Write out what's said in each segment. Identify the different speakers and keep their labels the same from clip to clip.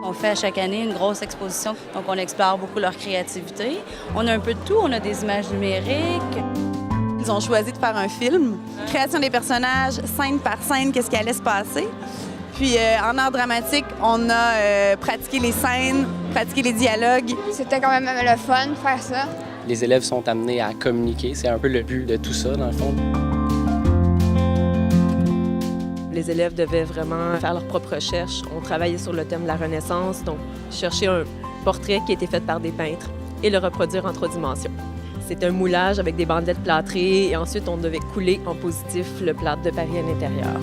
Speaker 1: On fait à chaque année une grosse exposition, donc on explore beaucoup leur créativité. On a un peu de tout, on a des images numériques.
Speaker 2: Ils ont choisi de faire un film, création des personnages, scène par scène, qu'est-ce qui allait se passer. Puis en art dramatique, on a pratiqué les scènes, pratiqué les dialogues.
Speaker 3: C'était quand même le fun de faire ça.
Speaker 4: Les élèves sont amenés à communiquer, c'est un peu le but de tout ça, dans le fond.
Speaker 5: Les élèves devaient vraiment faire leur propre recherche. On travaillait sur le thème de la Renaissance, donc chercher un portrait qui a été fait par des peintres et le reproduire en 3 dimensions. C'est un moulage avec des bandelettes plâtrées et ensuite on devait couler en positif le plâtre de Paris à l'intérieur.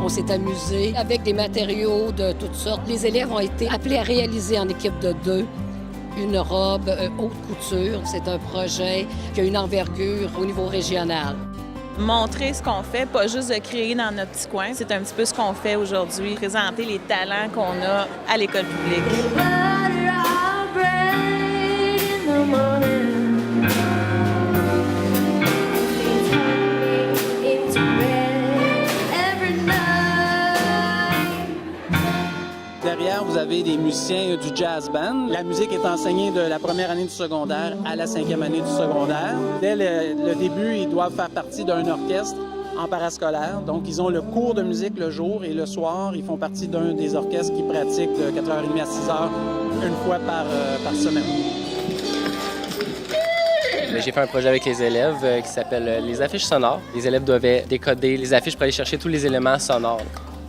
Speaker 6: On s'est amusé avec des matériaux de toutes sortes. Les élèves ont été appelés à réaliser en équipe de 2 une robe haute couture. C'est un projet qui a une envergure au niveau régional.
Speaker 7: Montrer ce qu'on fait, pas juste de créer dans notre petit coin. C'est un petit peu ce qu'on fait aujourd'hui, présenter les talents qu'on a à l'école publique.
Speaker 8: Derrière, vous avez des musiciens du jazz band. La musique est enseignée de la première année du secondaire à la 5e année du secondaire. Dès le début, ils doivent faire partie d'un orchestre en parascolaire. Donc, ils ont le cours de musique le jour et le soir, ils font partie d'un des orchestres qui pratiquent de 4h30 à 6h, une fois par semaine.
Speaker 4: J'ai fait un projet avec les élèves qui s'appelle les affiches sonores. Les élèves devaient décoder les affiches pour aller chercher tous les éléments sonores.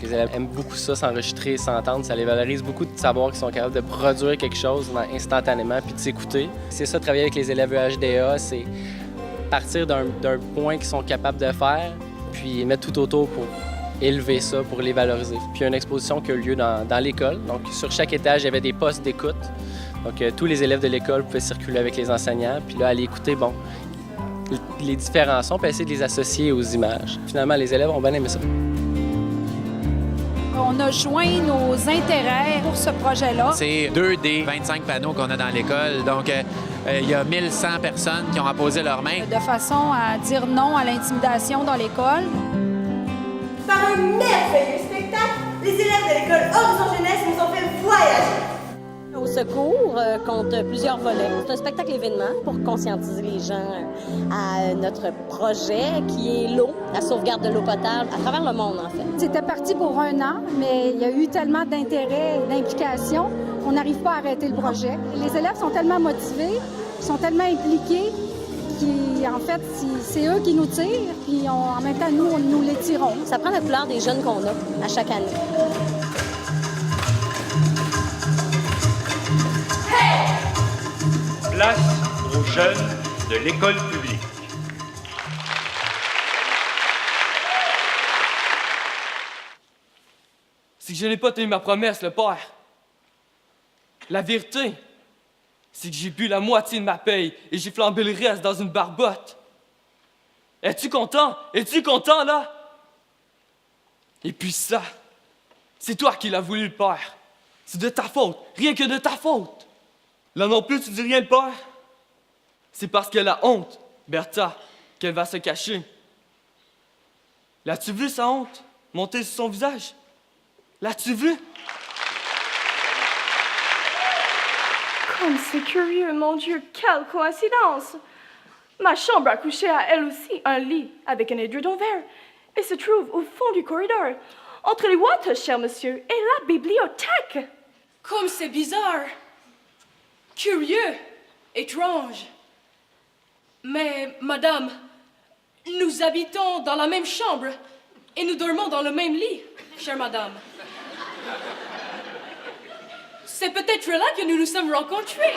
Speaker 4: Les élèves aiment beaucoup ça, s'enregistrer, s'entendre. Ça les valorise beaucoup de savoir qu'ils sont capables de produire quelque chose instantanément puis de s'écouter. C'est ça, travailler avec les élèves EHDA, c'est partir d'un point qu'ils sont capables de faire puis mettre tout autour pour élever ça, pour les valoriser. Puis il y a une exposition qui a eu lieu dans l'école. Donc sur chaque étage, il y avait des postes d'écoute. Donc tous les élèves de l'école pouvaient circuler avec les enseignants puis là, aller écouter, les différents sons puis essayer de les associer aux images. Finalement, les élèves ont bien aimé ça.
Speaker 9: On a joint nos intérêts pour ce projet-là.
Speaker 10: C'est 2 des 25 panneaux qu'on a dans l'école. Donc, il y a 1100 personnes qui ont apposé leurs mains.
Speaker 9: De façon à dire non à l'intimidation dans l'école.
Speaker 11: Par un merveilleux spectacle, les élèves de l'école Horizon Jeunesse nous ont fait voyager.
Speaker 6: Au secours compte plusieurs volets. C'est un spectacle événement pour conscientiser les gens à notre projet qui est l'eau, la sauvegarde de l'eau potable à travers le monde en fait.
Speaker 9: C'était parti pour 1 an, mais il y a eu tellement d'intérêt et d'implication qu'on n'arrive pas à arrêter le projet. Les élèves sont tellement motivés, ils sont tellement impliqués qu'en fait, c'est eux qui nous tirent, puis en même temps, nous les tirons.
Speaker 6: Ça prend la couleur des jeunes qu'on a à chaque année.
Speaker 12: Place aux jeunes de l'école publique.
Speaker 13: C'est que je n'ai pas tenu ma promesse, le père. La vérité, c'est que j'ai bu la moitié de ma paye et j'ai flambé le reste dans une barbotte. Es-tu content? Es-tu content, là? Et puis ça, c'est toi qui l'as voulu, le père. C'est de ta faute, rien que de ta faute. Là non plus, tu dis rien, le père? C'est parce qu'elle a honte, Bertha, qu'elle va se cacher. L'as-tu vu, sa honte, monter sur son visage? L'as-tu vu?
Speaker 14: Comme c'est curieux, mon Dieu, quelle coïncidence! Ma chambre à coucher a elle aussi un lit avec un édredon vert et se trouve au fond du corridor, entre les watts, cher monsieur, et la bibliothèque.
Speaker 15: Comme c'est bizarre! Curieux, étrange. Mais, madame, nous habitons dans la même chambre et nous dormons dans le même lit, chère madame. C'est peut-être là que nous nous sommes rencontrés.